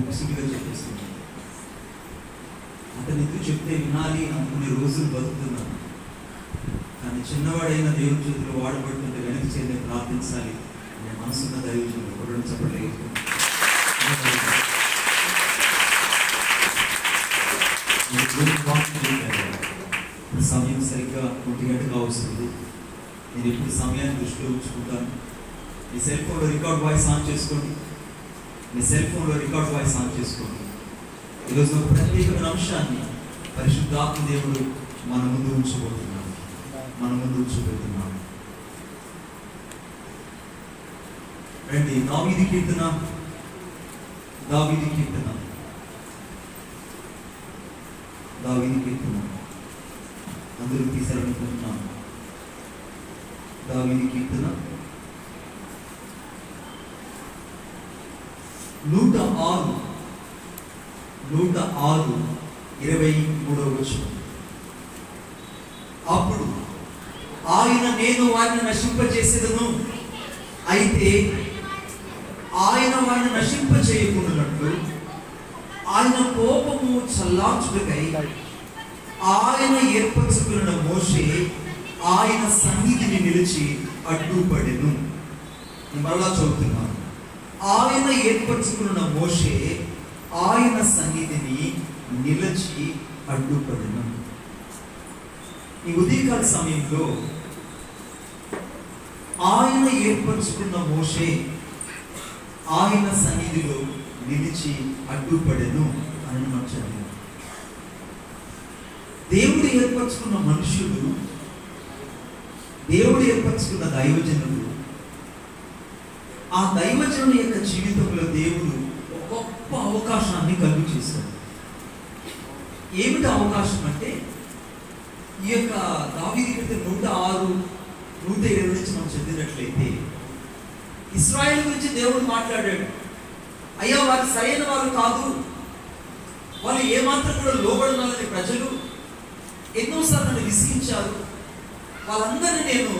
ముసుగుగా చెప్పేస్తున్నాను. అతను ఎందుకు చెప్తే వినాలి అనుకునే రోజులు బతుకుతున్నాను. కానీ చిన్నవాడైన దేవుని చేతిలో వాడబడుతుంటే వెనక్కి చేరి ప్రార్థించాలి అనే మనసున్న దైవజనులు కూడా చెప్పలేదు. సమయం సరిగ్గా 1 గంటగా వస్తుంది. నేను ఇప్పుడు సమయాన్ని దృష్టిలో ఉంచుకుంటాను. మీ సెల్ ఫోన్లో రికార్డ్ వాయిస్ ఆన్ చేసుకోండి. ఈరోజు ఒక ప్రత్యేకమైన అంశాన్ని పరిశుద్ధాత్మ దేవుడు మన ముందు ఉంచబోతున్నాడు. రండి, దావీదు కీర్తన అందరూ తీసారనుకుంటున్నాను. దావీదు కీర్తన 106:23. అప్పుడు ఆయన, నేను వారిని నశింపచేసేదను, అయితే ఆయన వారిని నశింపచేయకుండానట్లు ఆయన కోపము చల్లార్చుటకై ఆయన ఏర్పరచుకున్న మోషే ఆయన సన్నిధిని నిలిచి అడ్డుపడెను. మరలా చదువుతున్నాను. ఆయన ఏర్పరచుకున్న మోషే ఆయన సన్నిధిని నిలిచి అడ్డుపడెను. ఈ ఉదయకాల సమయంలో ఆయన ఏర్పరచుకున్న మోషే ఆయన సన్నిధిలో నిలిచి అడ్డుపడెను అని మనం చదివాం. దేవుడు ఏర్పరచుకున్న మనుషులు, దేవుడు ఏర్పరచుకున్న దైవజనులు, ఆ దైవజనుని యొక్క జీవితంలో దేవుడు ఒక గొప్ప అవకాశాన్ని కలుగు చేశాడు. ఏమిటి అవకాశం అంటే, ఈ యొక్క దావీదు కీర్తన 106:120 నుంచి మనం చదివినట్లయితే ఇశ్రాయేలు గురించి దేవుడు మాట్లాడాడు. అయ్యా, వారు సరైన వారు కాదు, వాళ్ళు ఏమాత్రం కూడా లోబడనాలని ప్రజలు ఎన్నోసార్లు నన్ను విసిగించారు, వాళ్ళందరినీ నేను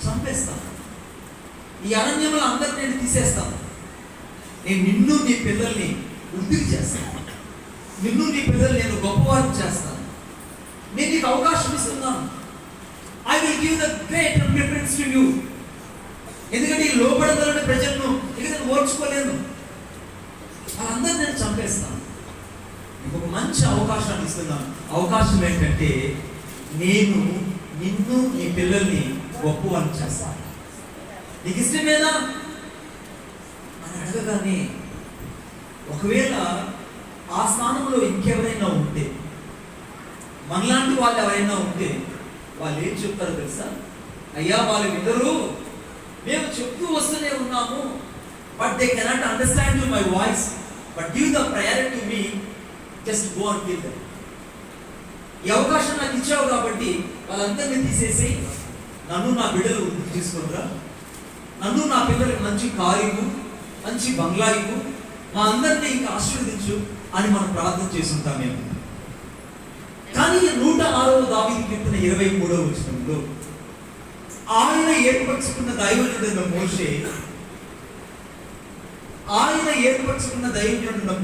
చంపేస్తాను, ఈ అరణ్యంలో అందరినీ నేను తీసేస్తాను, నేను నిన్ను నీ పిల్లల్ని వృద్ధి చేస్తాను, నిన్ను నీ పిల్లల్ని నేను గొప్పవారిని చేస్తాను, నేను నీకు అవకాశం ఇస్తున్నాను. I will give the great preference to you. ఎందుకంటే ఈ లోబడగలని ప్రజలను ఇక నేను ఓర్చుకోలేను, వాళ్ళందరూ నేను చంపేస్తాను. నీకు ఒక మంచి అవకాశాన్ని ఇస్తున్నాను. అవకాశం ఏంటంటే, నేను నిన్ను నీ పిల్లల్ని గొప్పవారిని చేస్తాను, నీకు ఇష్టమేనా అని అడగగానే, ఒకవేళ ఆ స్థానంలో ఇంకెవరైనా ఉంటే, మనలాంటి వాళ్ళు ఎవరైనా ఉంటే, వాళ్ళు ఏం చెప్తారో తెలుసా? అయ్యా, వాళ్ళు వినరు, మేము చెప్తూ వస్తూనే ఉన్నాము, but they cannot understand you my voice, but give the priority to me, just go and kill them. ఈ అవకాశం నాకు ఇచ్చావు కాబట్టి వాళ్ళందరినీ తీసేసి నన్ను నా బిడ్డలు వృద్ధి తీసుకుంటారా, నన్ను నా పిల్లలకు మంచి కారు ఇవ్వు, మంచి బంగ్లా ఇవ్వు, మా అందరినీ ఇంకా ఆశీర్వదించు అని మనం ప్రార్థన చేస్తుంటాం మేము. కానీ 106వ దావీదు కీర్తన 23వ వచనంలో ఆయన ఏర్పరచుకున్న దైవజనుడైన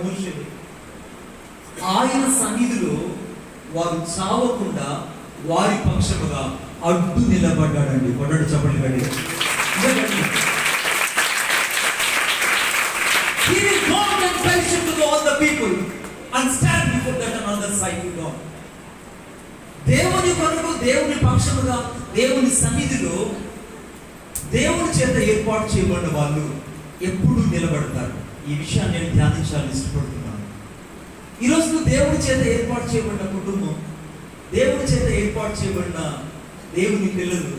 మోషే, ఆయన సన్నిధిలో వారు చావకుండా వారి పక్షముగా అడ్డు నిలబడ్డాడండి. కొట్టడు చెప్పండి గడి. He will go and fellowship to all the people and stand before that another side of God. దేవుని కొరకు, దేవుని పక్షముగా, దేవుని సన్నిధిలో దేవుని చేత ఏర్పాటు చేయబడిన వాళ్ళు ఎప్పుడు నిలబడతారు. ఈ విషయాన్ని నేను ధ్యానించాలని ఇష్టపడుతున్నాను. ఈరోజు దేవుని చేత ఏర్పాటు చేయబడిన కుటుంబం, దేవుని చేత ఏర్పాటు చేయబడిన దేవుని పిల్లలు,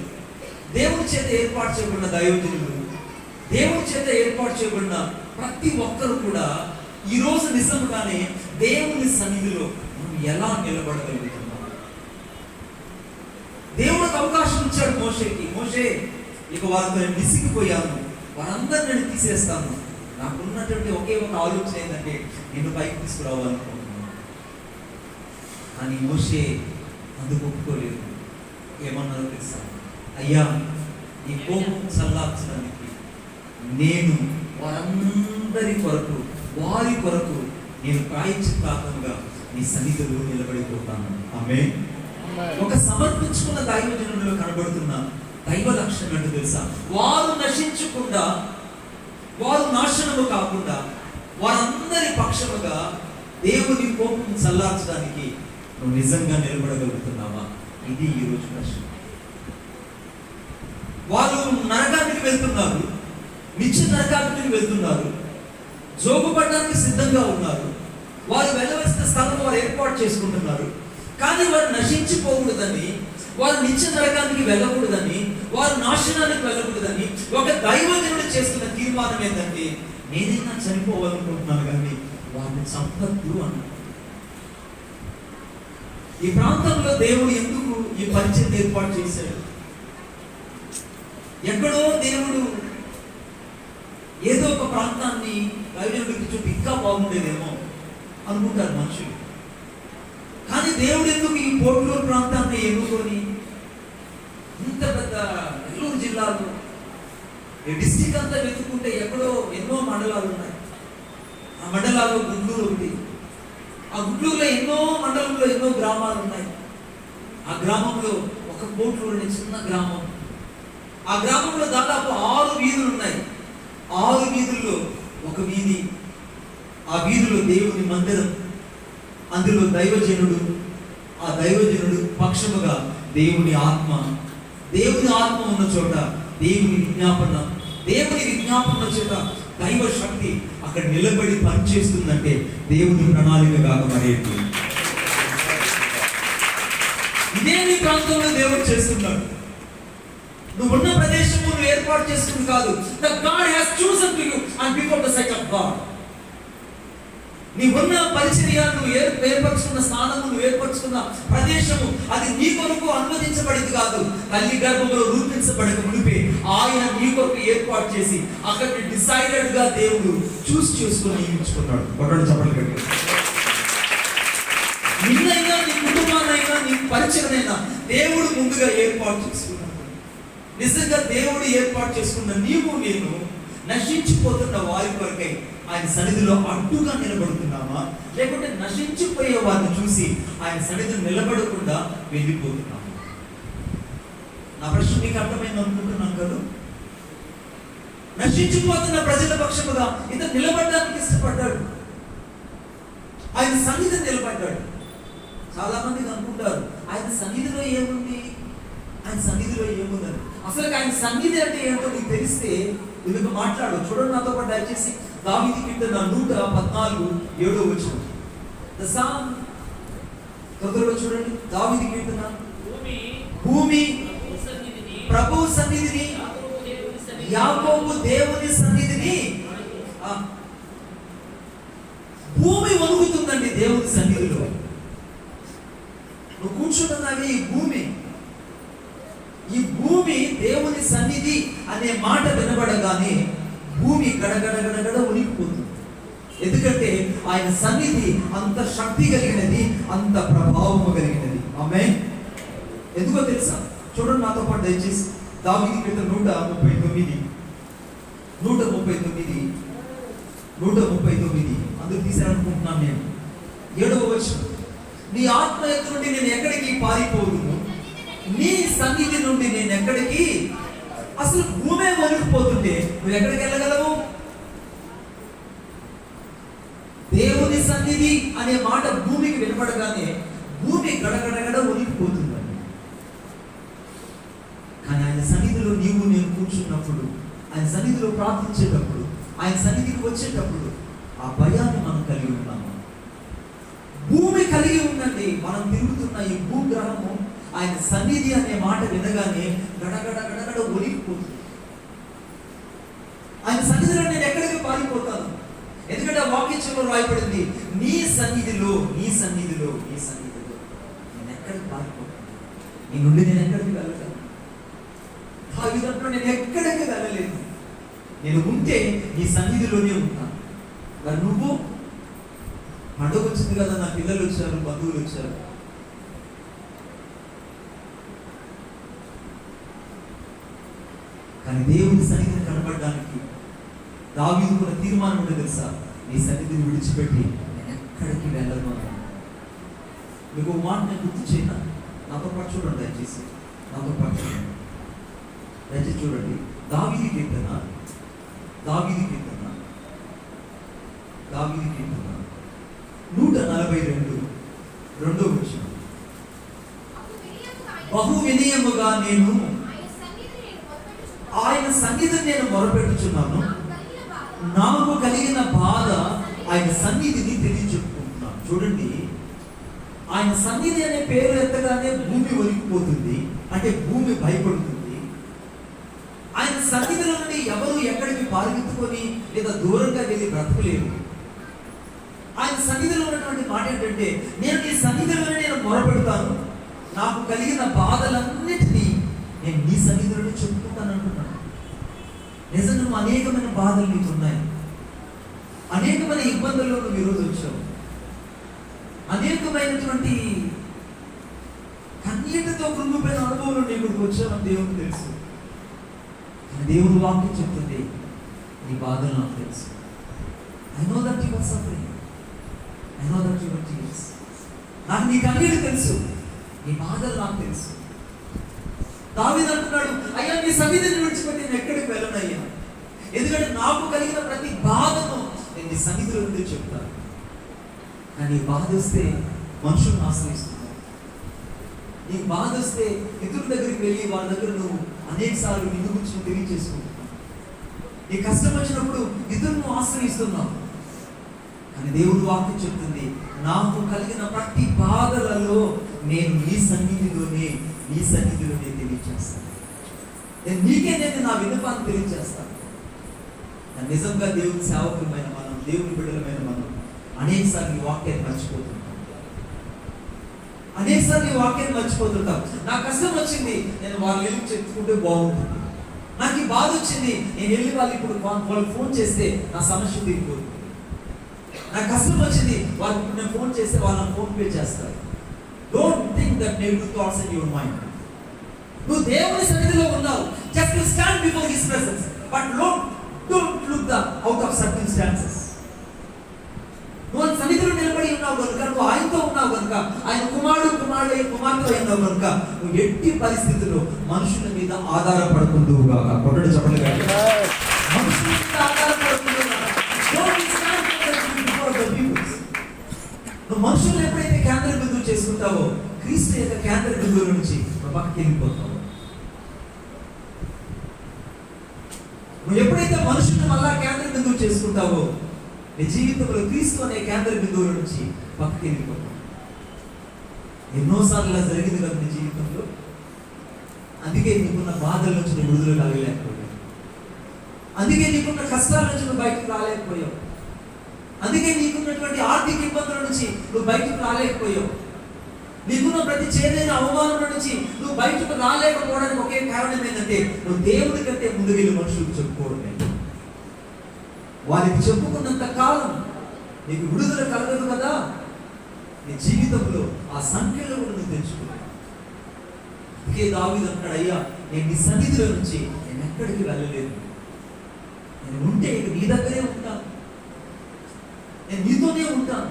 దేవుని చేత ఏర్పాటు చేయబడిన దైవజనులు, దేవుని చేత ఏర్పాటు చేయబడిన ప్రతి ఒక్కరు కూడా ఈరోజు నిజంగానే దేవుని సన్నిధిలో మనం ఎలా నిలబడగలుగుతున్నాం? దేవుడికి అవకాశం ఇచ్చాడు మోషేకి. మోషే, ఇక వారితో నేను విసిగిపోయాను, వారందరూ నేను తీసేస్తాను, నాకున్నటువంటి ఒకే ఒక ఆలోచన ఏంటంటే నేను పైకి తీసుకురావాలనుకుంటున్నాను. కానీ మోషే అందుకు ఒప్పుకోలేదు. ఏమన్నారో తెలుసా? అయ్యా, నీ కోపం చల్లార్చడానికి నేను వారి కొరకు నేను ప్రాయశ్చిత్తాత్మగా నీ సన్నిధిలో నిలబడిపోతాను. ఆమేన్. ఒక సమర్పించుకున్న దైవజనులలో కనబడుతున్న దైవ లక్షణం ఏంటో తెలుసా? వారు నశించకుండా, వారు నాశనము కాకుండా, వారందరి పక్షముగా దేవుని కోపం చల్లార్చడానికి నువ్వు నిజంగా నిలబడగలుగుతున్నావా? ఇది ఈరోజు ప్రశ్న. వారు నరకానికి వెళ్తున్నారు, నిత్య నరకానికి వెళ్తున్నారు, జోగుపడడానికి సిద్ధంగా ఉన్నారు. వారు వెళ్ళవలసిన స్థలం వారు ఏర్పాటు చేసుకుంటున్నారు. కానీ వారు నశించిపోకూడదని, వారు నిత్య నరకానికి వెళ్ళకూడదని, వారు నాశనానికి వెళ్ళకూడదని ఒక దైవజనుడు చేస్తున్న తీర్మానం ఏంటంటే, నేనైనా చనిపోవాలనుకుంటున్నాను కానీ వారిని చంపద్దు అన్నాడు. ఈ ప్రాంతంలో దేవుడు ఎందుకు ఈ పరిచయం ఏర్పాటు చేశాడు? ఎక్కడో దేవుడు ఏదో ఒక ప్రాంతాన్ని దైవజనుడికి చూపి ఇంకా బాగుండేదేమో అనుకుంటారు మనుషులు. కానీ దేవుడు ఎందుకు ఈ పోట్లూరు ప్రాంతాన్ని ఎన్నుకొని ఇంత పెద్ద నెల్లూరు జిల్లాలో డిస్టిక్ అంతా వెతుక్కుంటే ఎక్కడో ఎన్నో మండలాలు ఉన్నాయి. ఆ మండలాల్లో గుంటూరు ఒకటి. ఆ గుంటూరులో ఎన్నో మండలంలో ఎన్నో గ్రామాలు ఉన్నాయి. ఆ గ్రామంలో ఒక పోట్లూరు అనే చిన్న గ్రామం. ఆ గ్రామంలో దాదాపు 6 వీధులు ఉన్నాయి. 6 వీధుల్లో ఒక వీధి, ఆ వీధిలో దేవుని మందిరం, అందులో దైవజనుడు, ఆ దైవజనుడు పక్షముగా దేవుని ఆత్మ ఉన్న చోట దేవుని విజ్ఞాపన చోట దైవ శక్తి అక్కడ నిలబడి పనిచేస్తుందంటే దేవుని ప్రణాళిక కాక మరేంటి? ఇదే నీ ప్రాంతంలో దేవుడు చేస్తున్నాడు. నువ్వు ఉన్న ప్రదేశము నువ్వు ఏర్పాటు చేసుకుంది కాదు. The God has chosen to you and before the sight of God. నీ ఉన్న పరిచర్య, నువ్వు ఏర్పరచుకున్న స్థానము, నువ్వు ఏర్పరచుకున్న ప్రదేశము అది నీ కొరకు అనుమతించబడింది కాదు. తల్లి గర్భంలో రూపించబడక మునిపే ఆయన నీ కొరకు ఏర్పాటు చేసి అక్కడికి డిసైడెడ్ గా దేవుడు చేసుకొని నియమించుకున్నాడు. కొట్టడం చెప్పలేదు. నిన్నైనా, నీ కుటుంబాన్నైనా, నీ పరిచయనైనా దేవుడు ముందుగా ఏర్పాటు చేసుకున్నాడు. నిజంగా దేవుడు ఏర్పాటు చేసుకున్న నీవు నేను నశించిపోతున్న వారి కొరకై ఆయన సన్నిధిలో అడ్డుగా నిలబడుతున్నామా, లేకుంటే నశించిపోయే వారిని చూసి ఆయన సన్నిధిలో నిలబడకుండా వెళ్ళిపోతున్నామా? నా ప్రశ్న మీకు అర్థమైంది అనుకుంటున్నాను కదా. నశించిపోతున్న ప్రజల పక్షముగా ఇతను నిలబడడానికి ఇష్టపడ్డాడు. ఆయన సన్నిధిని నిలబడ్డాడు. చాలా మంది అనుకుంటారు ఆయన సన్నిధిలో ఏముంది, ఆయన సన్నిధిలో ఏముందని. అసలు ఆయన సన్నిధి అంటే ఏంటో నీకు తెలిస్తే ఎందుకు మాట్లాడు. చూడండి నాతో పాటు దయచేసి దావీదు కీర్తన 114:7 తొందరగా చూడండి. దావీదు కీర్తన, భూమి ప్రభు సన్నిధిని, యాకోబు దేవుని సన్నిధిని. భూమి వణుకుతుందండి దేవుని సన్నిధిలో. నువ్వు కూర్చుంటున్నావి ఈ భూమి దేవుని సన్నిధి అనే మాట వినబడగానే భూమి గడగడ ఉనికిపోతుంది. ఎందుకంటే ఆయన సన్నిధి అంత శక్తి కలిగినది, అంత ప్రభావము కలిగినది. ఆమేన్. ఎందుకో తెలుసా? చూడండి నాతో పాటు దయచేసి దావీదు కీర్తన 139 అందుకు తీసారనుకుంటున్నాను నేను. 7వ వచనం, నీ ఆత్మ ఎత్తు నుండి నేను ఎక్కడికి పారిపోదును, నీ సన్నిధి నుండి నేను ఎక్కడికి. అసలు భూమే వణికిపోతుంటే నువ్వు ఎక్కడికి వెళ్ళగలవు? దేవుని సన్నిధి అనే మాట భూమికి వినపడగానే భూమి గడగడగడ వణికిపోతుందండి. కానీ ఆయన సన్నిధిలో నీవు నేను కూర్చున్నప్పుడు, ఆయన సన్నిధిలో ప్రార్థించేటప్పుడు, ఆయన సన్నిధికి వచ్చేటప్పుడు ఆ భయాన్ని మనం కలిగి ఉన్నాము. భూమి కలిగి ఉందండి. మనం తిరుగుతున్న ఈ భూగ్రహము ఆయన సన్నిధి అనే మాట వినగానే గడగడ ఒలిగిపోతుంది. ఆయన సన్నిధిలో నేను ఎక్కడికి పారిపోతాను? ఎందుకంటే ఆ వాక్యంలో రాయబడింది, నీ సన్నిధిలో నేను ఎక్కడికి పారిపోతాను? నీ నుండి నేను ఎక్కడికి వెళ్ళగలను? ఆ విధంగా నేను ఎక్కడికి వెళ్ళలేదు. నేను ఉంటే నీ సన్నిధిలోనే ఉంటాను. మరి నువ్వు పండుగ వచ్చింది కదా, నా పిల్లలు వచ్చారు, బంధువులు వచ్చారు, కానీ దేవుని సన్నిధిని కనబడడానికి దావీదు కూడా తీర్మానం ఉండే తెలుసా? నీ సన్నిధిని విడిచిపెట్టి నేను ఎక్కడికి వెళ్ళను. మీకు ఒక మాట నేను గుర్తు చేయను, నాతో పాటు చూడండి దయచేసి, నాతో పాటు చూడండి దయచేసి చూడండి. దావీదు కీర్తన 142 రెండో వచనం. బహు వినయముగా నేను ఆయన సన్నిధిని నేను మొరపెట్టుచున్నాను, నాకు కలిగిన బాధ ఆయన సన్నిధిని తెలియచెప్పుకుంటున్నాను. చూడండి, ఆయన సన్నిధి అనే పేరు ఎత్తగానే భూమి వణికిపోతుంది, అంటే భూమి భయపడుతుంది. ఆయన సన్నిధిలో నుండి ఎవరు ఎక్కడికి పారిగెత్తుకొని లేదా దూరంగా వెళ్ళి బ్రతకలేరు. ఆయన సన్నిధిలో ఉన్నటువంటి మాట ఏంటంటే, నేను నీ సన్నిధిలోనే నేను మొరపెడతాను, నాకు కలిగిన బాధలన్నిటినీ నేను నీ సన్నిధిలోనే చెప్పుకుంటాను అంటున్నాను. నిజంగా నువ్వు అనేకమైన బాధలు నీకు ఉన్నాయి, అనేకమైన ఇబ్బందుల్లో నువ్వు ఈరోజు వచ్చావు, అనేకమైనటువంటి కన్నీటితో కృంగిపోయిన అనుభవంలో నేను ఇక్కడికి వచ్చావని దేవునికి తెలుసు. దేవుని వాక్యం చెప్తుంది, నీ బాధలు నాకు తెలుసు. I know that you are suffering. I know that you are tears. నాకు నీ కన్నీళ్ళు తెలుసు, నీ బాధలు నాకు తెలుసు. దావీదు అంటున్నాడు, అయ్యా నీ సన్నిధిని విడిచిపెట్టి నేను ఎక్కడికి వెళ్ళనయ్యా, ఎందుకంటే నాకు కలిగిన ప్రతి బాధను నేను నీ సన్నిధిలో నుండి చెప్తాను. కానీ నీ బాధ వస్తే మనుషులను ఆశ్రయిస్తున్నావు, నీ బాధ వస్తే ఇతరుల దగ్గరికి వెళ్ళి వాళ్ళ దగ్గర నువ్వు అనేక సార్లు నిన్ను గురించి తెలియజేసుకుంటున్నావు. నీ కష్టం వచ్చినప్పుడు ఇతరులను ఆశ్రయిస్తున్నావు. కానీ దేవుడు వాక్యం చెప్తుంది, నాకు కలిగిన ప్రతి బాధలలో నేను నీ సన్నిధిలోనే తెలియజేస్తాను. నేను నా విన్నపాన్ని తెలియజేస్తాను. నిజంగా దేవుని సేవకులమైన మనం, దేవుని బిడ్డలమైన మనం అనేక సార్లు ఈ వాక్యాన్ని మర్చిపోతుంటాం. నాకు కష్టం వచ్చింది, నేను వాళ్ళ వెళ్ళి చెప్పుకుంటే బాగుంటుంది. నాకు ఈ బాధ వచ్చింది, నేను వెళ్ళి వాళ్ళు ఇప్పుడు వాళ్ళు ఫోన్ చేస్తే నా సమస్య తీరిపోతుంది. నాకు కష్టం వచ్చింది, వాళ్ళకి నేను ఫోన్ చేస్తే వాళ్ళని ఫోన్ పే చేస్తారు. Don't think that negative thoughts in your mind. నువ్వు దేవుని సన్నిధిలో ఉన్నావు, just to stand before his presence, but don't look the out of circumstances. నువ్వు సన్నిధిలో నిలబడి ఉన్నావు కనుక, నువ్వు ఆయనతో ఉన్నావు కనుక, ఆయన కుమార్తె అయినావు కనుక, నువ్వు ఎట్టి పరిస్థితుల్లో మనుషుల మీద ఆధారపడుతుందువుగా. కొట్టడి చెప్పలుగా మనుషుల మీద ఆధారపడుతుందువుగా. నువ్వు మనుషులు ఎప్పుడైతే కేంద్ర బిందువు చేసుకుంటావో, క్రీస్తు యొక్క కేంద్ర బిందువు నుంచి నువ్వు పక్కకి వెళ్ళిపోతావు. నువ్వు ఎప్పుడైతే మనుషులను మళ్ళా కేంద్ర బిందువు చేసుకుంటావో, నీ జీవితంలో క్రీస్తు అనే కేంద్ర బిందువుల నుంచి పక్కకి వెళ్ళిపోతావు. ఎన్నోసార్లు ఇలా జరిగింది కదా నీ జీవితంలో. అందుకే నీకున్న బాధల నుంచి నువ్వు విడుదల కాగలేకపోయావు, అందుకే నీకున్న కష్టాల నుంచి నువ్వు బయటకు రాలేకపోయావు, అందుకే నీకున్నటువంటి ఆర్థిక ఇబ్బందుల నుంచి నువ్వు బయటకు రాలేకపోయావు, నీకున్న ప్రతి చేదైన అవమానం నుంచి నువ్వు బయటకు రాలేకపోవడానికి ఒకే కారణం ఏంటంటే, నువ్వు దేవుడి కంటే ముందు వెళ్ళి మనుషులకు చెప్పుకోవడమే. వారికి చెప్పుకున్నంత కాలం నీకు విడుదల కలగదు కదా. నీ జీవితంలో ఆ సంఖ్యలో కూడా నువ్వు తెచ్చుకున్నావు. అందుకే దావీదు అంటాడు, అయ్యా నేను నీ సన్నిధిలో నుంచి నేను ఎక్కడికి వెళ్ళలేదు, నేను ఉంటే ఇక నీ దగ్గరే ఉంటాను, నేను నీతోనే ఉంటాను.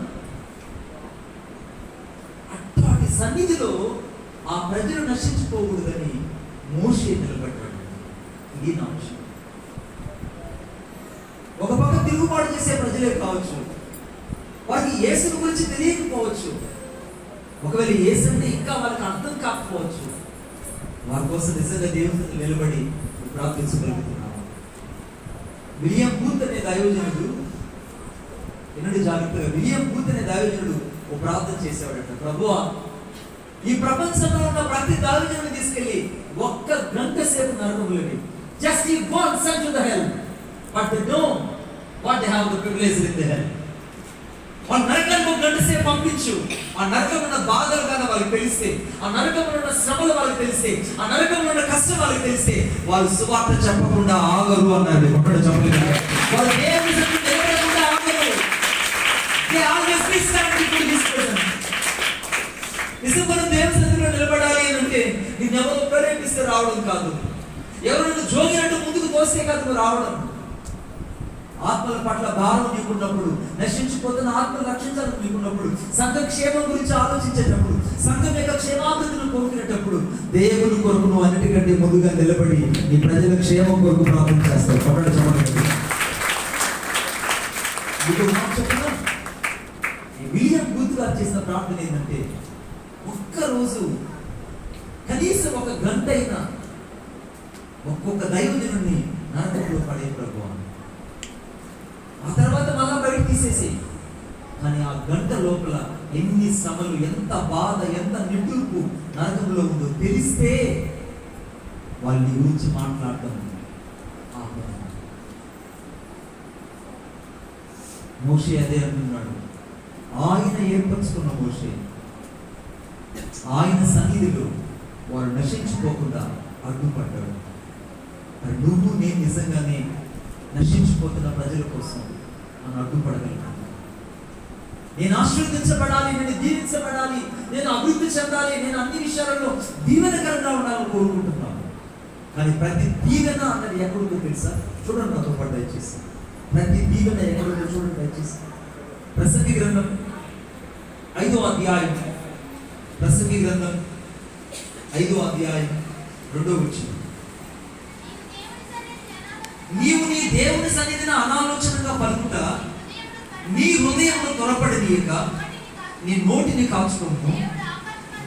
అట్లాంటి సన్నిధిలో ఆ ప్రజలు నశించిపోకూడదని మోషే నిలబడ్డాడు. ఇది నా విషయం. ఒక పక్క తిరుగుబాటు చేసే ప్రజలే కావచ్చు, వారికి యేసుని గురించి తెలియకపోవచ్చు, ఒకవేళ యేసు అంటే ఇంకా వాళ్ళకి అర్థం కాకపోవచ్చు, వారి కోసం నిజంగా దేవుని నిలబడి ప్రార్థించగలుగుతున్నాము. విలియం బూత్ అనే దైవజనుడు, ఎన్నడూ జాగ్రత్తగా, విలియం బూత్ అనే దైవజనుడు ఓ ప్రార్థన చేసేవాడట, ప్రభువా ఈ ప్రపంచంలో ఉన్న ప్రతి దైవజనుడిని తీసుకెళ్ళి 1 గంట సేపు నరకంలోని, just give one son to the hell, but they know what they have the privilege in the hell. వాళ్ళ నరకానికి 1 గంట సేపు పంపించు. ఆ నరకంలో ఉన్న బాధలు కానీ వాళ్ళకి తెలిస్తే, ఆ నరకంలో ఉన్న శ్రమలు వాళ్ళకి తెలిస్తే, ఆ నరకంలో ఉన్న కష్టం వాళ్ళకి తెలిస్తే, వాళ్ళు సువార్త చెప్పకుండా ఆగరు అన్నాడు. ఒక్కడు చెప్పలేదు, వాళ్ళు దేవుని సన్నిధిలో నిలబడకుండా ఆగరు. They always be standing for His presence. నిజంగా దేవుని సన్నిధిలో నిలబడాలి అని అంటే నిన్ను ఎవరు ప్రేరేపిస్తే రావడం కాదు, ఎవరు నిన్ను జోగినట్టు ముందుకు తోస్తే కాదు నువ్వు రావడం. ఆత్మల పట్ల భారం నీకున్నప్పుడు, నశించిపోతున్న ఆత్మలు రక్షించాలని నీకున్నప్పుడు, సంఘ క్షేమం గురించి ఆలోచించేటప్పుడు, సంఘం యొక్క క్షేమాభివృద్ధిని కోరుకునేటప్పుడు దేవుని కొరకు నువ్వు అన్నిటికంటే ముందుగా నిలబడి నీ ప్రజల క్షేమం కొరకు ప్రార్థన చేస్తావు. పట్టణ చెప్పండి. విలియం బూత్ గారు చేసిన ప్రార్థన ఏంటంటే, ఒక్కరోజు కనీసం 1 గంట అయినా ఒక్కొక్క దైవజనుడిని నరకంలో పడే ప్రభు, ఆ తర్వాత మళ్ళా బయట తీసేసి, కానీ ఆ గంట లోపల ఎన్ని శ్రమలు, ఎంత బాధ, ఎంత నిట్టూర్పు నరకంలో ఉందో తెలిస్తే వాళ్ళని గురించి మాట్లాడటం మోషే అదే అంటున్నాడు. ఆయన ఏర్పరచుకున్న మోషే, ఆయన సన్నిధిలో వారు నశించుకోకుండా అడ్డుపడ్డాడు. మరి నువ్వు నేను నిజంగానే నశించిపోతున్న ప్రజల కోసం మనం అడ్డుపడగలుగుతాను. నేను ఆశీర్వదించబడాలి, నేను దీవించబడాలి, నేను అభివృద్ధి చెందాలి, నేను అన్ని విషయాలలో దీవెనకరంగా ఉండాలని కోరుకుంటున్నాను. కానీ ప్రతి దీవెన అన్నది ఎక్కడుందో తెలుసా? చూడండి, నాతో పాటు దయచేసి. ప్రతి దీవెన ఎక్కడుందో చూడండి దయచేసి. ప్రసంగి గ్రంథం 5వ అధ్యాయం, ప్రసంగి గ్రంథం 5వ అధ్యాయం 2వ వచనం. నీవు నీ దేవుని సన్నిధిని అనాలోచనగా పలుకుట, నీ హృదయంలో త్వరపడనీయక నీ నోటిని కాచుకుంటూ,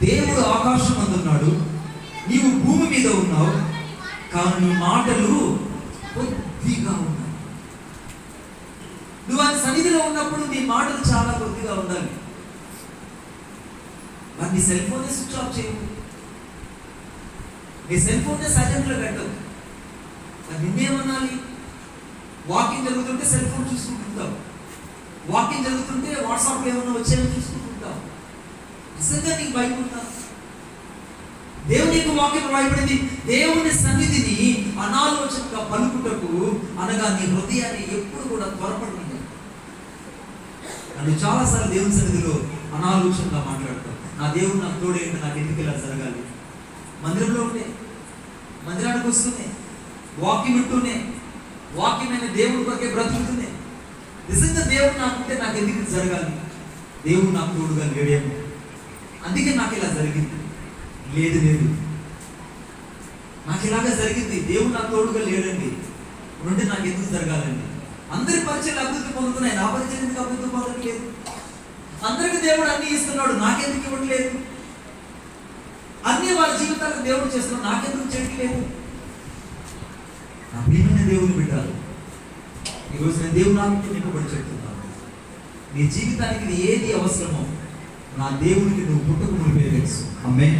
దేవుడు ఆకాశం అందున్నాడు, నీవు భూమి మీద ఉన్నావు, కానీ నీ మాటలు కొద్దిగా ఉన్నాయి. నువ్వు ఆయన సన్నిధిలో ఉన్నప్పుడు నీ మాటలు చాలా కొద్దిగా ఉండాలి. మరి నీ సెల్ ఫోన్ స్విచ్ ఆఫ్ చేయవు, నీ సెల్ ఫోన్ సైలెంట్లో పెట్టవు. నిన్నేమనాలి? వాకింగ్ జరుగుతుంటే సెల్ ఫోన్ చూసుకుంటుంటావు, వాకింగ్ జరుగుతుంటే వాట్సాప్లో ఏమన్నా వచ్చేవి చూసుకుంటుంటావు. నిజంగా నీకు భయం ఉందా? దేవుని యొక్క వాక్యం రాయబడింది, దేవుని సన్నిధిని అనాలోచనగా పలుకుటకు అనగా నీ హృదయాన్ని ఎప్పుడు కూడా త్వరపడి. నువ్వు చాలాసార్లు దేవుని సన్నిధిలో అనాలోచనగా మాట్లాడతావు. నా దేవుడు నాకు తోడేంటి, నాకు ఎందుకు ఇలా జరగాలి? మందిరంలో ఉంటే, మందిరానికి వస్తూనే, వాక్యం వింటూనే, వాక్యమైన దేవుడి కొరకే బ్రతుకుతూనే, నిజంగా దేవుడు నాకుంటే నాకు ఎందుకు జరగాలి? దేవుడు నాకు తోడుగా లేడేమో, అందుకే నాకు ఇలా జరిగింది. లేదు లేదు, నాకు ఇలాగా జరిగింది, దేవుడు నాకు తోడుగా లేడండి, నుండి నాకు ఎందుకు జరగాలండి? అందరి పరిచయాలు అభివృద్ధి పొందుతున్నాయి, నా పరిచయం ఎందుకు అభివృద్ధి పొందట్లేదు? అందరికి దేవుడు అన్ని ఇస్తున్నాడు, నాకెందుకు ఇవ్వట్లేదు? అన్ని వాళ్ళ జీవితాలకు దేవుడు చేస్తున్నాడు, నాకెందుకు చేయట్లేదు? నా ప్రియమైన దేవుని బిడ్డలు, ఈరోజు నేను దేవుడు నాకు నింపబడి చెప్తున్నాను, నీ జీవితానికి ఏది అవసరమో నా దేవునికి నువ్వు పుట్టుక మునిపే తెలుసు. ఆమేన్.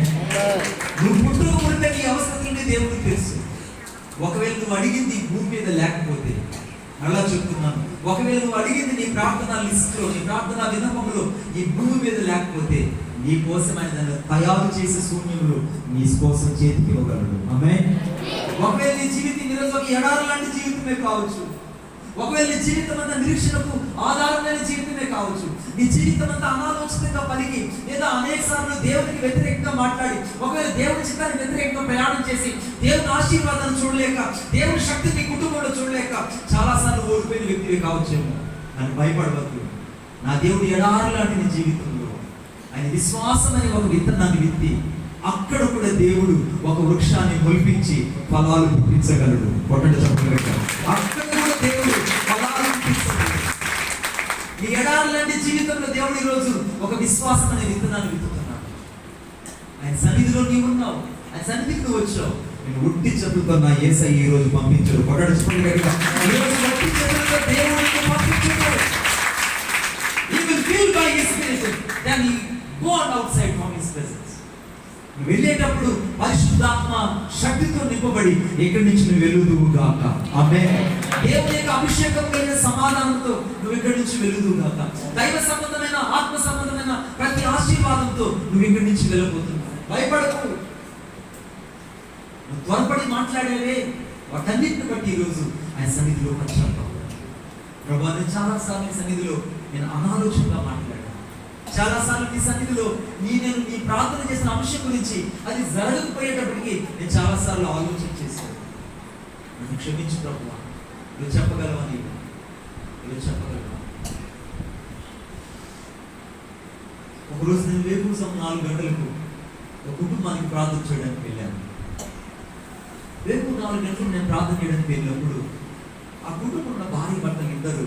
నువ్వు పుట్టుక మునిపే నీ అవసరతలు దేవుడికి తెలుసు. ఒకవేళ నువ్వు అడిగింది భూమి మీద లేకపోతే, అలా చెప్తున్నాను, ఒకవేళ నువ్వు అడిగింది నీ ప్రార్థన లిస్టులో, నీ ప్రార్థన విన్నపంలో ఈ భూమి మీద లేకపోతే, నీ కోసం ఆయన దాన్ని తయారు చేసే శూన్యంలో నీ కోసం చేతికి ఇవ్వగలడు. ఆమేన్. ఒకవేళ నీ జీవితం ఈరోజు ఒక ఎడారి లాంటి జీవితమే కావచ్చు, ఒకవేళ నీ జీవితం అంతా నిరీక్షణకు ఆధారమైన జీవితమే కావచ్చు, నీ జీవితం అంతా అనాలోచితంగా పలికి లేదా అనేక సార్లు దేవునికి వ్యతిరేకంగా మాట్లాడి, ఒకవేళ దేవుని చిత్తానికి వ్యతిరేకంగా ప్రయాణం చేసి దేవుని ఆశీర్వాదాన్ని చూడలేక, దేవుని శక్తిని నీ కుటుంబంలో చూడలేక చాలా సార్లు ఓడిపోయిన వ్యక్తివి కావచ్చేమో. నన్ను భయపడవద్దు. నా దేవుడు ఎడారి లాంటి నీ జీవితంలో ఆయన విశ్వాసం అనే ఒక విత్తనాన్ని విత్తి, అక్కడ కూడా దేవుడు ఒక వృక్షాన్ని మొలిపించి ఫలాలు పుట్టించగలడు. పొట్టడు చెప్పగలడు. అక్కడ కూడా దేవుడు ఫలాలు పుట్టించగలడు. నీ ఎడారి లాంటి జీవితంలో దేవుడు ఈరోజు ఒక విశ్వాసం అనే విత్తనాన్ని విత్తుతున్నాడు. ఆయన సన్నిధిలో నీవు ఉన్నావు, ఆయన సన్నిధికి నువ్వు వచ్చావు. నేను ఉట్టి చెప్పుతో నా యేసయ్య ఈ రోజు పంపించాడు. పొట్టడు చెప్పగలడు. దేవుడిని పంపించాడు. He will feel by his spirit, then he go outside from his presence. నువ్వు వెళ్ళేటప్పుడు పరిశుద్ధాత్మ శక్తితో నింపబడి ఇక్కడి నుంచి నువ్వు వెలుగుదువుగాక. ఆమేన్. దేవుని యొక్క అభిషేకం కలిగిన సమాధానంతో నువ్వు ఇక్కడి నుంచి వెలుగుదువుగాక. దైవ సంబంధమైన, ఆత్మ సంబంధమైన ప్రతి ఆశీర్వాదంతో నువ్వు ఇక్కడి నుంచి వెళ్ళబోతున్నావు. భయపడకు. నువ్వు త్వరపడి మాట్లాడేవే వాటన్నిటిని బట్టి ఈరోజు ఆయన సన్నిధిలో వచ్చాను. ప్రభువా, నేను చాలాసార్లు సన్నిధిలో నేను అనాలోచనగా మాట్లాడాను. చాలాసార్లు నీ సన్నిధిలో నేను నీ ప్రార్థన చేసిన అంశం గురించి అది జరగకపోయేటప్పటికీ నేను చాలాసార్లు ఆలోచన చేశాను. నన్ను క్షమించు ప్రభువా. నువ్వు చెప్పగలవా? ఇలా చెప్పగలను. ఒకరోజు నేను వేకువసం 4 గంటలకు ఒక కుటుంబానికి ప్రార్థన చేయడానికి వెళ్ళాను. రేపు 4 గంటలకు నేను ప్రార్థన చేయడానికి వెళ్ళినప్పుడు ఆ కుటుంబంలో భార్య భర్తలు ఇద్దరు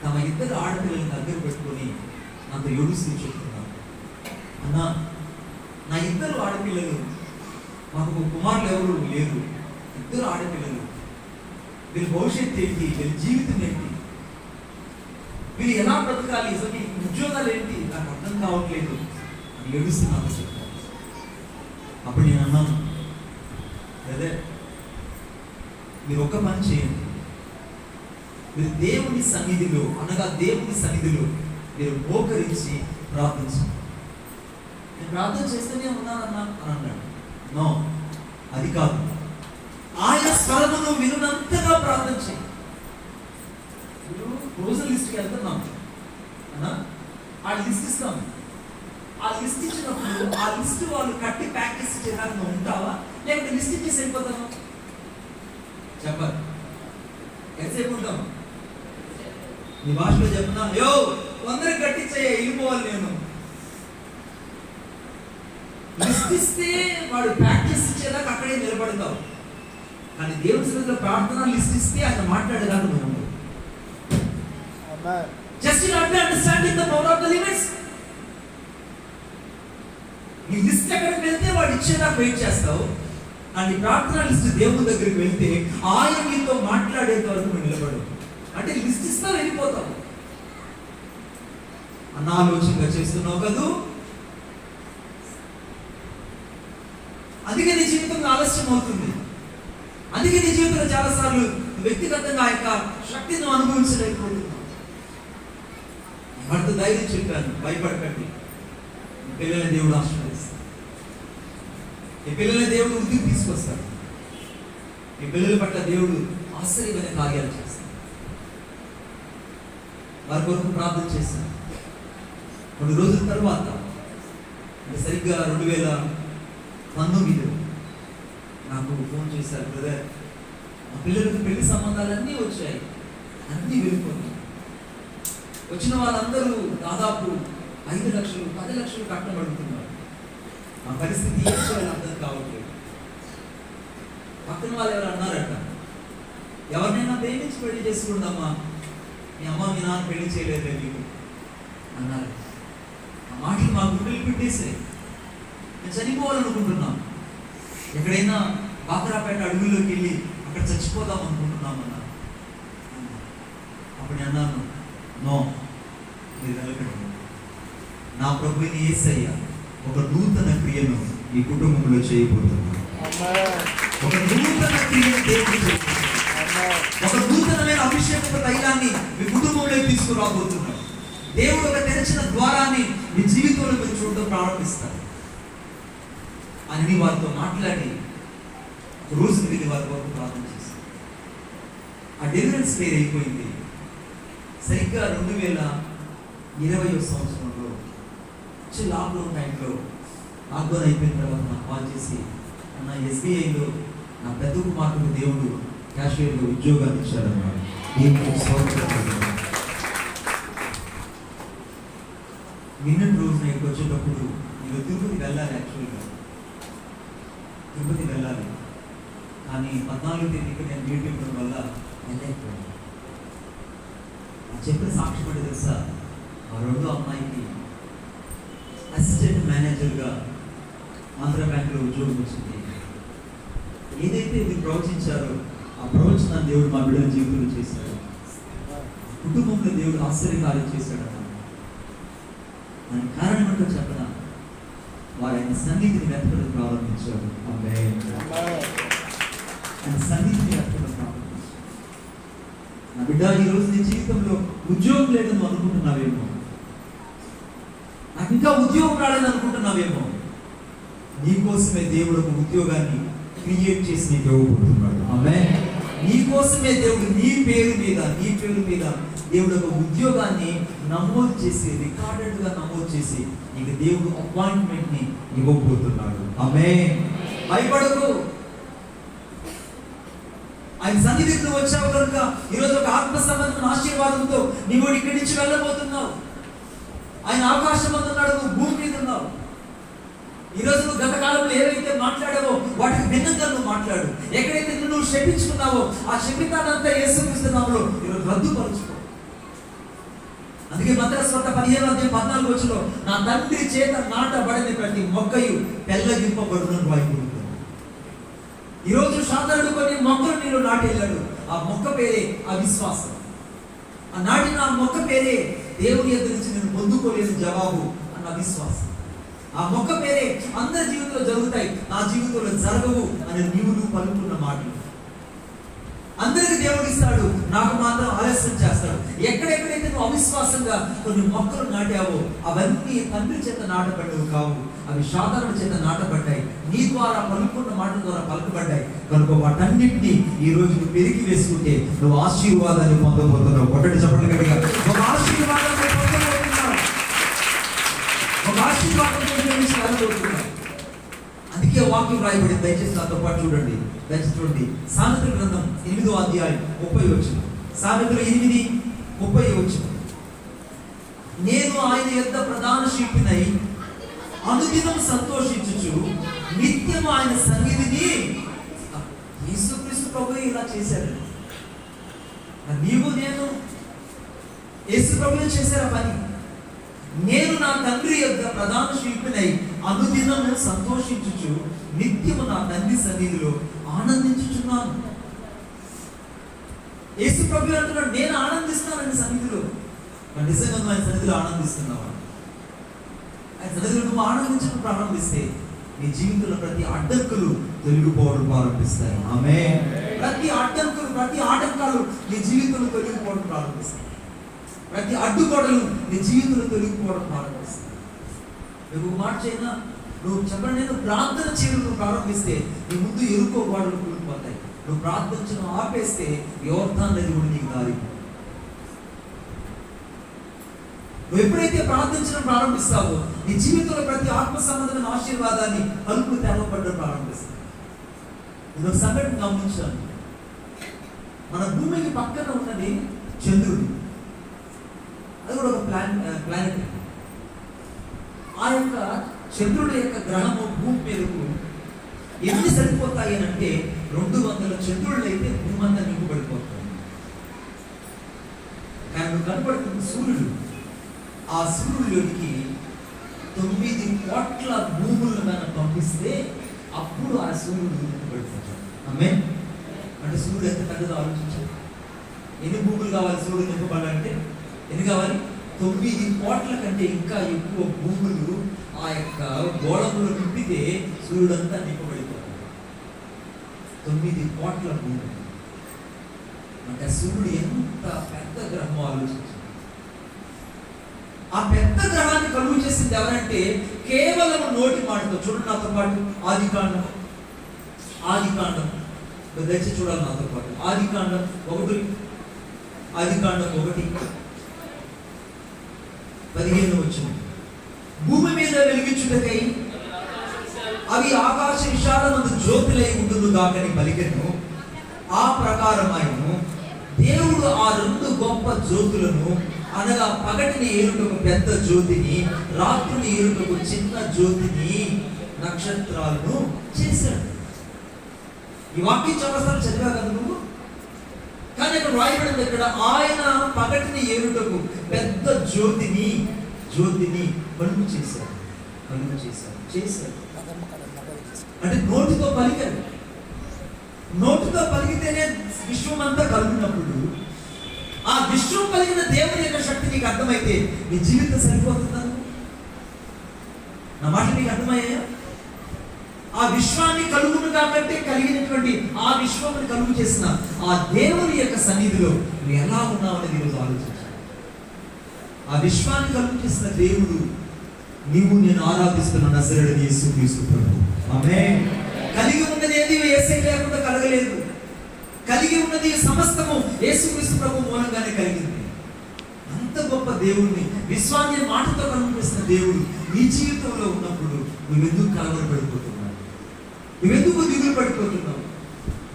తమ ఇద్దరు ఆడపిల్లలను దగ్గర పెట్టుకొని నాతో ఏడుస్తూ చెప్తున్నారు, అన్నా నా ఇద్దరు ఆడపిల్లలు, మాకు కుమారులు ఎవరు లేరు, ఇద్దరు ఆడపిల్లలు, వీళ్ళ భవిష్యత్తు ఏంటి, వీళ్ళ జీవితం ఏంటి, వీళ్ళు ఎలా బ్రతకాలి, అసలు ఉద్యోగాలు ఏంటి నాకు అర్థం కావట్లేదు అని ఏడుస్తున్నాను చెప్పాను. అప్పుడు నేను అన్నాను, అదే మీరు ఒక పని చేయండి, మీరు దేవుని సన్నిధిలో అనగా దేవుని సన్నిధిలో మీరు మోకరించి ప్రార్థించండి. నేను ప్రార్థన చేస్తూనే ఉన్నానన్నా అని అన్నాడు. నో, అది కాదు, ఆయన స్వరమును వినునంతగా ప్రార్థన చేయి. రోజు లిస్ట్కి వెళ్తున్నాం అన్నా, ఆ లిస్ట్ ఇస్తాం, ఆ లిస్ట్ ఇచ్చినప్పుడు ఆ లిస్ట్ వాళ్ళు కట్టి ప్రాక్టీస్ చేయడానికి ఉంటావా, లేకపోతే లిస్ట్ ఇచ్చేసి వెళ్ళిపోతావా? చెప్పాలి. ఎంతసేపు ఉంటాం? నీ భాషలో చెప్తున్నా, యో అందరికి కట్టించయ్యా, వెళ్ళిపోవాలి. నేను లిస్ట్ ఇస్తే వాడు ప్రాక్టీస్ ఇచ్చేదాకా అక్కడే నిలబడతావు, కానీ దేవుని సన్నిధిలో ప్రార్థన లిస్ట్ ఇస్తే ఆయన మాట్లాడేదాకా నువ్వు ఉండవు. Just you not understanding the power of the limits. నీ లిస్ట్ ఎక్కడికి వెళ్తే వాడు ఇచ్చేదాకా వెయిట్ చేస్తావు, కానీ ప్రార్థన లిస్ట్ దేవుని దగ్గరికి వెళ్తే ఆయన నీతో మాట్లాడేంత వరకు నువ్వు నిలబడవు. అంటే లిస్ట్ ఇస్తావు, వెళ్ళిపోతావు. అనాలోచనగా చేస్తున్నావు కదూ, అందుకే నీ జీవితంలో ఆలస్యం అవుతుంది. అందుకే నీ జీవితంలో చాలాసార్లు వ్యక్తిగతంగా ఆ యొక్క శక్తిని అనుభవించలేకపోతున్నావు. వాటితో ధైర్యం చెప్పాను, భయపడకండి, మీ పిల్లల్ని దేవుడు ఆశీర్వదిస్తాడు, ఈ పిల్లల్ని దేవుడు వృద్ధికి తీసుకొస్తాడు, ఈ పిల్లల పట్ల దేవుడు ఆశ్చర్యమైన కార్యాలు చేస్తాడు. వారి కొరకు ప్రార్థన చేశాను. కొన్ని రోజుల తర్వాత సరిగ్గా 2019 నాకు ఫోన్ చేశారు, బ్రదర్ మా పిల్లలకు పెళ్లి సంబంధాలన్నీ వచ్చాయి, అన్నీ వెళ్ళిపోయాయి. వచ్చిన వాళ్ళందరూ దాదాపు 5 లక్షలు 10 లక్షలు కట్టబడుతున్నారు. మా పరిస్థితి ఏం చేయాలో అర్థం కావట్లేదు. పక్కన వాళ్ళు ఎవరు అన్నారట, ఎవరినైనా ప్రేమించి పెళ్లి చేసుకుందామా, మీ అమ్మ మీ నాన్న పెళ్లి చేయలేదే నీకు అన్నారు. ఆ మాటలు మా గుండెలు పెట్టేసాయి. నేను చనిపోవాలనుకుంటున్నాం, ఎక్కడైనా బాకరాపేట అడవుల్లోకి వెళ్ళి అక్కడ చచ్చిపోదాం అనుకుంటున్నామన్నా. అప్పుడు నేను అన్నాను, నో, మీరు వెళ్ళకండి, నా ప్రభువుని యేసయ్య ఒక నూతన క్రియను ఈ కుటుంబంలో చేయబోతున్నాను. ఒక నూతన క్రియను దేవుడు చేయబోతున్నాడు. ఒక నూతనమైన అభిషేక తైలాన్ని మీ కుటుంబంలో తీసుకురాబోతున్నాడు. దేవుడు ఒక తెరిచిన ద్వారాన్ని మీ జీవితంలో మీరు చూడడం ప్రారంభిస్తారు అని వారితో మాట్లాడి ఒక రోజు వెళ్ళి వారి వరకు ప్రార్థన చేశారు. ఆ డెలివరెన్స్ ప్రేయర్ అయిపోయింది. సరిగ్గా 2020 సంవత్సరంలో లాక్డౌన్ టైంలో, లాక్డౌన్ అయిపోయిన తర్వాత నాకు కాల్ చేసి, నా SBIలో నా పెద్ద కుమార్తెకు దేవుడు క్యాషియర్గా ఉద్యోగాన్ని ఇచ్చాడన్నాడు. నిన్నటి రోజున ఇక్కడికి వచ్చేటప్పుడు నేను తిరుపతి వెళ్ళాలి, యాక్చువల్గా తిరుపతి వెళ్ళాలి, కానీ 14వ తేదీకి నేను డ్యూటీ ఇవ్వడం వల్ల వెళ్ళలేకపోయాను. చెప్పిన సాక్షి పడి తెలుసా, ఆ 2వ అమ్మాయికి అసిస్టెంట్ మేనేజర్గా ఆంధ్ర బ్యాంకులో ఉద్యోగం వచ్చింది. ఏదైతే మీరు ప్రవచించారో ఆ ప్రవచనాన్ని దేవుడు మా బిడ్డల జీవితంలో చేశాడు. కుటుంబంలో దేవుడు ఆశ్చర్యకార్యం చేశాడు. దానికి కారణం ఏంటో చెప్పనా, వారు ఆయన సన్నిధిని వెతకడం ప్రారంభించారు. ఆయన సన్నిధిని వెతకడం ప్రారంభించారు. నా బిడ్డ, ఈరోజు నీ జీవితంలో ఉద్యోగం లేదని అనుకుంటున్నావేమో, నాకు ఇంకా ఉద్యోగం రాలేదని అనుకుంటున్నావేమో, నీకోసమే దేవుడు ఒక ఉద్యోగాన్ని క్రియేట్ చేసి నీకు ఇవ్వబోతున్నాడు. ఆమేన్. నీకోసమే దేవుడు నీ పేరు మీద దేవుడు ఒక ఉద్యోగాన్ని నమోదు చేసి, రికార్డెడ్గా నమోదు చేసి నీకు దేవుడు అపాయింట్మెంట్ని ఇవ్వబోతున్నాడు. ఆమేన్. భయపడకు. ఆ ఆయన సన్నిధికి నువ్వు వచ్చావు కనుక ఈరోజు ఒక ఆత్మ సంబంధమైన ఆశీర్వాదంతో నీవు ఇక్కడి నుంచి వెళ్ళబోతున్నావు. ఆయన ఆకాశం మీద ఉన్నాడు, నువ్వు భూమి మీద ఉన్నావు. ఈరోజు నువ్వు గత కాలంలో ఏవైతే మాట్లాడావో వాటికి భిన్నంగా నువ్వు మాట్లాడు. ఎక్కడైతే నువ్వు శపించుకున్నావో ఆ శపితానంతా యేసుక్రీస్తు నామములో ఈరోజు రద్దుపరుచుకో. అందుకే మత్తయి 15:14 నా తండ్రి చేత నాటబడని ప్రతి మొక్కయు పెళ్ళగింపబడునని వాక్యం. ఈరోజు సాధారణ కొన్ని మొక్కలు నీళ్ళు నాటి వెళ్ళాడు. ఆ మొక్క పేరే అవిశ్వాసం. ఆ నాటిన ఆ మొక్క పేరే దేవుని యొద్ద నుంచి నేను పొందుకోలేని జవాబు అన్న అవిశ్వాసం. ఆ మొక్క పేరే అందరి జీవితంలో జరుగుతాయి, నా జీవితంలో జరగవు అని నువ్వు పలుకున్న మాటలు. అందరికి దేవుడు ఇస్తాడు, నాకు మాత్రం ఆలస్యం చేస్తాడు. ఎక్కడెక్కడైతే నువ్వు అవిశ్వాసంగా కొన్ని మొక్కలు నాటావో అవన్నీ తండ్రి చేత నాటబడ్డవి కావు, అవి సాధారణ చేత నాటబడ్డాయి. నీ ద్వారా పలుకున్న మాటల ద్వారా పలుకబడ్డాయి కనుక వాటన్నింటినీ ఈ రోజు నువ్వు పెరిగి వేసుకుంటే నువ్వు ఆశీర్వాదాన్ని పొందబోతున్నావు. ఒకటి చెప్పండి గట్టిగా, ఒక ఆశీర్వాదాన్ని పొందబోతున్నావు, ఒక ఆశీర్వాదం పొందబోతున్నావు. అందుకే వాక్యం రాయబడింది. దయచేసి నాతో పాటు చూడండి. దయచేసి సామెతల గ్రంథం 8వ అధ్యాయం 30 సామెతలు 8:30 నేను ఆయన యొద్ద ప్రధాన శిల్పినై అనుదినం సంతోషించుచు నిత్యం ఆయన సన్నిధిని. యేసుక్రీస్తు ప్రభువు ఇలా చేశాడు. నీవు నేను యేసు ప్రభువు చేశారు ఆ పని. నేను నా తండ్రి యొద్ద ప్రధాన శిల్పినై అనుదినం సంతోషించుచు నిత్యము నా తండ్రి సన్నిధిలో ఆనందించుచున్నాను. యేసు ప్రభువు అంటున్నాడు, నేను ఆనందిస్తానని సన్నిధిలో. నిజంగా ఆయన సన్నిధిలో ఆనందిస్తున్నావా? ఆయన సన్నిధిలో నువ్వు ఆనందించడం ప్రారంభిస్తే నీ జీవితంలో ప్రతి అడ్డంకులు తొలగిపోవడం ప్రారంభిస్తాయి. ఆమేన్. ప్రతి అడ్డంకులు, ప్రతి ఆటంకాలు నీ జీవితంలో తొలగిపోవడం ప్రారంభిస్తాయి. ప్రతి అడ్డుగోడలు నీ జీవితంలో తొలగిపోవడం ప్రారంభిస్తాయి. నువ్వు మాట చేయనా, నువ్వు చెప్పండి, నేను ప్రార్థన చేయడం నువ్వు ప్రారంభిస్తే నీ ముందు ఎరుకో గోడలు కూలిపోతాయి. నువ్వు ప్రార్థించడం ఆపేస్తే యోర్దాను నది కూడా నీకు దారి. నువ్వు ఎప్పుడైతే ప్రార్థించడం ప్రారంభిస్తావో నీ జీవితంలో ప్రతి ఆత్మ సంబంధమైన ఆశీర్వాదాన్ని తలుపులు తెరవబడడం ప్రారంభిస్తాయి. నేను ఒక సంఘటన గమనించాను. మన భూమికి పక్కన ఉన్నది చంద్రుడు. అది కూడా ఒక ప్లానెట్. ఆ యొక్క చంద్రుడి యొక్క గ్రహము భూమి మీదకు ఎన్ని సరిపోతాయి అని అంటే 200 చంద్రుళ్ళు అయితే భూమి అంతా నింపబడిపోతాయి. కానీ నువ్వు కనపడుతున్న సూర్యుడు, ఆ సూర్యుడికి 9 కోట్ల భూములను మనం పంపిస్తే అప్పుడు ఆ సూర్యుడు నింపబడిపోతాడు. ఆమేన్. అంటే సూర్యుడు ఎంత పెద్దదో ఆలోచించాలి. ఎన్ని భూములు కావాలి సూర్యుడు నింపబడాలంటే? ఎన్ని కావాలి? 9 కోట్ల కంటే ఇంకా ఎక్కువ భూములు ఆ యొక్క గోళంలో నింపితే సూర్యుడంతా నింపబడిపోతాడు. 9 కోట్ల భూములు అంటే సూర్యుడు ఎంత పెద్ద గ్రహం ఆలోచించాలి. ఆ పెద్ద గ్రహాన్ని కలుగు చేసింది ఎవరంటే కేవలం నోటి మాటతో. చూడండి నాతో పాటు ఆదికాండం దయచేసి చూడాలి నాతో పాటు. ఆదికాండం 1:15 భూమి మీద వెలిగించుటకై అవి ఆకాశ విశాలమందు జ్యోతులై ఉండును గాకని పలికెను. ఆ ప్రకారమైను దేవుడు ఆ 2 గొప్ప జ్యోతులను, అనగా పగటిని ఏలుటకు పెద్ద జ్యోతిని, రాత్రిని ఏలుటకు చిన్న జ్యోతిని, నక్షత్రాలను చేశాడు. ఈ వాక్యం చాలాసార్లు చదివా కదా నువ్వు. కానీ ఇక్కడ రాయబడింది, ఇక్కడ ఆయన పగటిని ఏలుటకు పెద్ద జ్యోతిని కలుగు చేశాడు. అంటే నోటితో పలికాడు. నోటితో పలికితేనే విశ్వం అంతా కలుగునప్పుడు ఆ విశ్వం పలికిన దేవుని యొక్క శక్తి నీకు అర్థమైతే నీ జీవితం సరిపోతుందా? నా మాట నీకు అర్థమయ్యా? ఆ విశ్వాన్ని కలుగును కాబట్టి కలిగినటువంటి ఆ విశ్వాన్ని కలుగు చేసిన ఆ దేవుని యొక్క సన్నిధిలో నువ్వు ఎలా ఉన్నావు అనేది ఈరోజు ఆలోచించాలి. ఆ విశ్వాన్ని కలుగు చేసిన దేవుడు నీవు నేను ఆరాధిస్తున్న నజరేయుడైన యేసుక్రీస్తు ప్రభువు. ఆమేన్. కలిగి ఉన్నది ఏది యేసయ్య లేకుండా కలగలేదు. కలిగి ఉన్నది సమస్తము యేసుక్రీస్తు ప్రభువు మూలంగానే కలిగింది. అంత గొప్ప దేవుడిని, విశ్వాన్ని మాటతో కలుగజేసిన దేవుడు నీ జీవితంలో ఉన్నప్పుడు నువ్వెందుకు కలవరపడిపోతున్నావు? నువ్వెందుకు దిగులు పడిపోతున్నావు?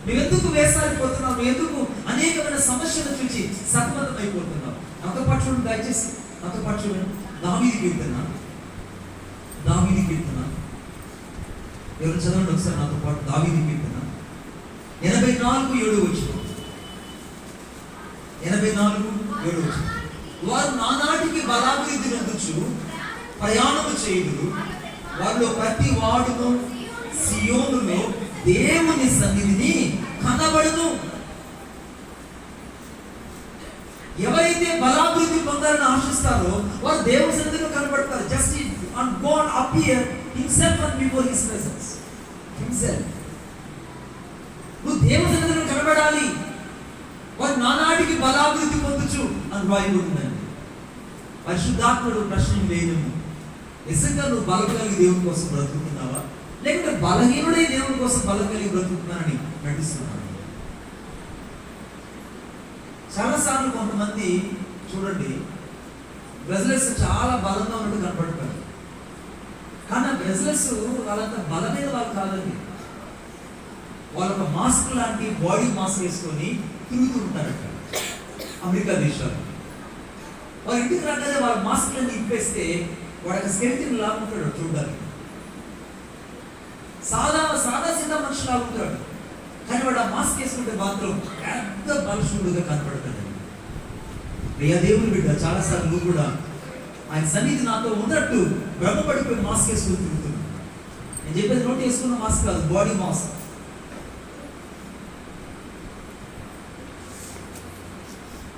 నువ్వెందుకు వేసారిపోతున్నావు? నువ్వు ఎందుకు అనేకమైన సమస్యలు చూసి సతమతం అయిపోతున్నావు? నాతో పాటు చూడండి, దయచేసి నాతో పాటు చూడండి. దావీదు కీర్తన ఎవరు చదవండి ఒకసారి నాతో పాటు. దావీదు కీర్తన 84:7 84:7. వారు నానాటికి బలాభివృద్ధి నొందుచు ప్రయాణము చేయుదురు. వారిలో ప్రతి వాడును సియోనులో దేవుని సన్నిధిని కనబడును. ఎవరైతే బలాభివృద్ధి పొందాలని ఆశిస్తారో వారు దేవుని సన్నిధిలో కనబడతారు. Just and God appear himself and before his presence himself. నువ్వు దేవుని సన్నిధిలో కనబడాలి. వారు నానాటికి బలాభివృద్ధి పొందుచు అని రాయబడిందండి. పరిశుద్ధాత్ముడు ప్రశ్న వేయను, నిజంగా నువ్వు బలం కలిగి దేవుని కోసం బ్రతుకుతున్నావా, లేకుంటే బలహీనుడై దేవుని కోసం బలం కలిగి బ్రతుకుతున్నానని నటిస్తున్నాను? చాలాసార్లు కొంతమంది చూడండి, బ్రెజిలర్స్ చాలా బలంగా ఉన్నట్టు కనపడతారు, కానీ ఆ బ్రెజిలర్స్ వాళ్ళంత బలమైన వాళ్ళు కాదండి. వాళ్ళ ఒక మాస్క్ లాంటి బాడీ మాస్క్ వేసుకొని తిరుగుతూ ఉంటారట అమెరికా దేశాలు. వాళ్ళ ఇంటికి రాగానే వాళ్ళ మాస్క్లన్నీ ఇప్పేస్తే వాడు స్కెలిటన్ లాగా ఉంటాడు చూడడానికి. సాదా సిద్ధ మనుషులు లాగుంటాడు, కానీ వాడు ఆ మాస్క్ వేసుకుంటే మాత్రం పెద్ద బలశూడుగా కనపడతాడు. ప్రియా దేవుని బిడ్డ, చాలాసార్లు నువ్వు కూడా ఆయన సన్నిధి నాతో ఉన్నట్టు భ్రమపడిపోయి మాస్క్ వేసుకుని తిరుగుతున్నావు. నేను చెప్పేది నోటి వేసుకున్న మాస్క్ కాదు, బాడీ మాస్క్.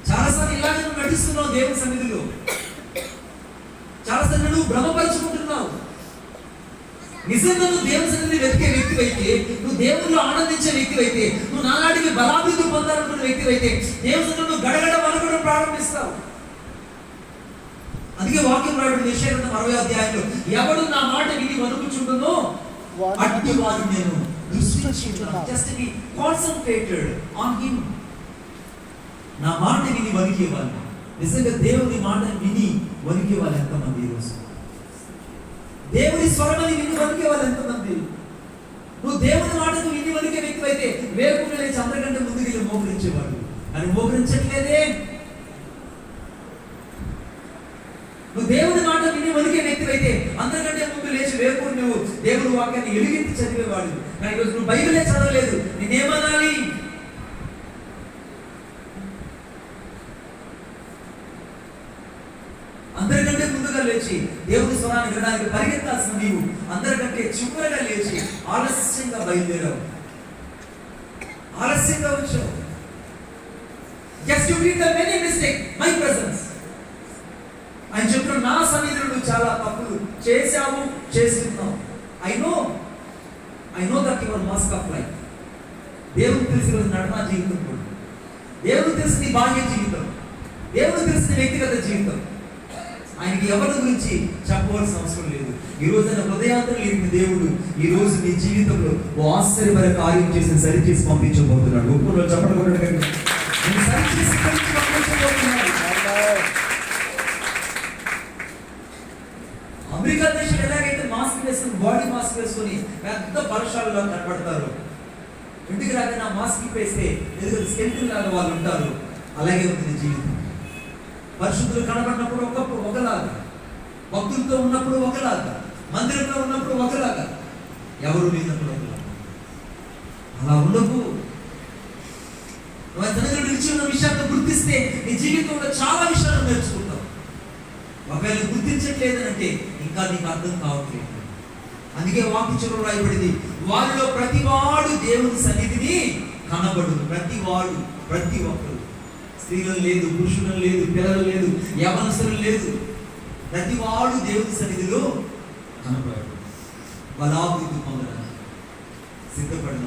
చాలాసార్లు ఇలాగే నువ్వు నటిస్తున్నావు దేవుని సన్నిధిలో. చాలాసార్లు నువ్వు భ్రమపరుచుకుంటున్నావు. నిజంగా నువ్వు దేవుని సన్నిధిని వెతికే వ్యక్తి అయితే, నువ్వు దేవునిలో ఆనందించే వ్యక్తి అయితే, నువ్వు నానాటికి బలాభివృద్ధి పొందాలనుకున్న వ్యక్తి అయితే దేవుని సన్నిధిలో గడగడ వనకడం ప్రారంభిస్తావు. అందుకే వాక్యం రాయబడింది యెషయా 60 ఎవడు నా మాట విని వణుకుచుండునో అట్టి వారిని నేను దృష్టించుచున్నాను. Just be concentrated on him. నా మాట విని వణికేవాళ్ళు, నిజంగా దేవుని మాట విని వణికేవాళ్ళు ఎంతమంది ఈరోజు? దేవుని స్వరమని విని వణికేవాళ్ళు ఎంతమంది? నువ్వు దేవుని మాటకు విని వణికే వ్యక్తి అయితే వేకువగా లేచి అందరికంటే ముందుకు వెళ్ళి మోకరించేవాడు, అని మోకరించట్లేదే. నువ్వు దేవుని మాట విని వణికే వ్యక్తి అయితే అందరికంటే ముందు లేచి వేకువ నువ్వు దేవుని వాక్యాన్ని ఎలుగెత్తి చదివేవాడు. కానీ ఈరోజు నువ్వు బైబిలే చదవలేదు, నేనేమనాలి? అందరికంటే ముందుగా లేచి దేవుని స్వరాన్ని వినడానికి పరిగెత్తాల్సిన నీవు అందరికంటే చివరగా లేచి ఆలస్యంగా బయలుదేరావు, ఆలస్యంగా వచ్చావు. Just you did the many mistake, my presence. ఆయన చెప్తున్న నా సన్నిధిలో నువ్వు చాలా తప్పులు చేశావు, చేస్తున్నావు. I know that your mask of life. దేవునికి తెలిసిన నడనా జీవితం కూడా, దేవునికి తెలిసిన నీ బాహ్య జీవితం, దేవునికి తెలిసిన వ్యక్తిగత జీవితం. ఆయనకి ఎవరి గురించి చెప్పవలసిన అవసరం లేదు. ఈ రోజు ఆయన హృదయాంతరం లేని దేవుడు ఈ రోజు నీ జీవితంలో ఓ ఆశ్చర్యమైన కార్యం చేసి సరిచేసి పంపించబోతున్నాడు. ఒక్కరు చెప్పడం అమెరికా దేశం ఎలాగైతే మాస్క్ వేసుకుని బాడీ మాస్క్ వేసుకొని పెద్ద బలశాలుగా కనబడతారు, ఇంటికి రాగానే ఆ మాస్క్ వేస్తే ఎందుకంటే స్కెల్టన్ లాగా వాళ్ళు ఉంటారు. అలాగే ఉంటుంది జీవితం. పరిశుద్ధులు కనబడినప్పుడు ఒకలాగా, భక్తులతో ఉన్నప్పుడు ఒకలాగా, మందిరంలో ఉన్నప్పుడు ఒకలాగా, ఎవరు లేనప్పుడు ఒకలాగా. అలా ఉండకు. నువ్వు తనలో నిలిచి ఉన్న విషయాన్ని గుర్తిస్తే నీ జీవితంలో చాలా విషయాలు నేర్చుకుంటావు. ఒకవేళ గుర్తించట్లేదనంటే ఇంకా నీకు అర్థం కావట్లేదు. అందుకే వాక్యంలో రాయబడింది, వారిలో ప్రతివాడు దేవుని సన్నిధిని కనబడును. ప్రతివాడు, ప్రతి ఒక్కరు, స్త్రీలను లేదు, పురుషులను లేదు, పిల్లలు లేదు, యవనస్తులు లేదు, ప్రతివాడు దేవుని సన్నిధిలో కనబడు. బలాభివృద్ధి పొందడానికి సిద్ధపడిన